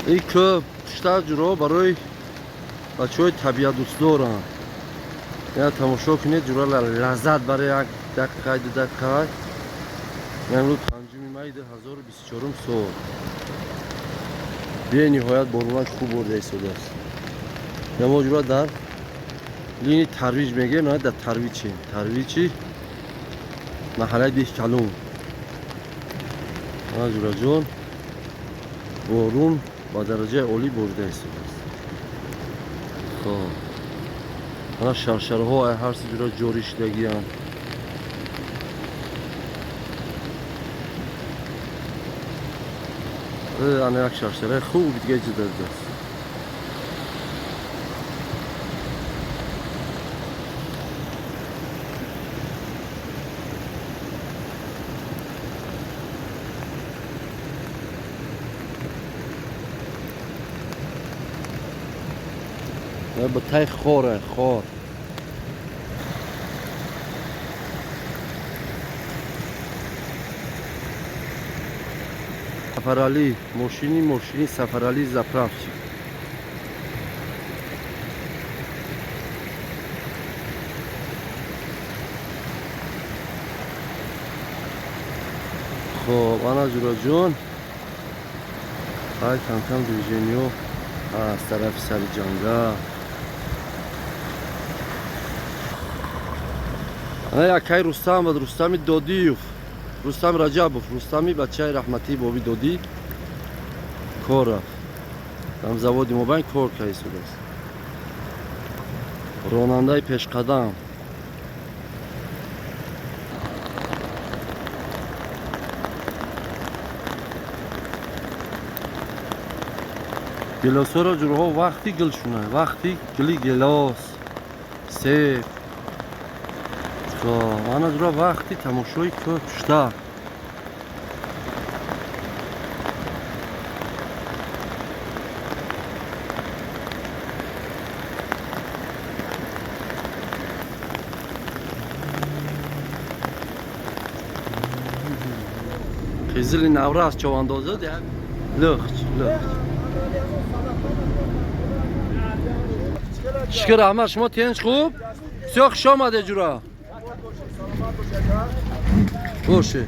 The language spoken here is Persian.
این که پشتا جورا برای بچه های طبیعت دوست دارن. یا تماشا کنید جورا لذت برای یک دقیقه دو دقیقه. امروز 5 می 2024 سال. به نهایت بارونک خوب برده ایستاده است. ما جورا در لینی ترویج میگه، نه در ترویجی محله دیش کلون. جورا جون بارون با درجه عالی برده ایستاده است. خب شرشره ها هر سی جورا جاری شدگی هم. آن یک شرشره خوب دیگه جدا است. با تای خوره خور. سفرالی ماشینی سفرالی زپرافچی. خب آنا جورا جون های کم کم دیویژنیو از طرف سر جنگا. انا یکی رستمی دادیوف، رستم رجبوف، رستمی بچه رحمتی بابی دادی کار رفت. دم زوادی موبین کار که ایستاده است. راننده پیش قدم. گلاس ها را جورها وقتی گل شونه، وقتی گلی گلاس سیف. من از را وقتی تماشای که پشتا خیزلی نوره از چو اندازه ده لخت شکر احمد شما تینج خوب؟ بسیار خوش آمده جورا باشه.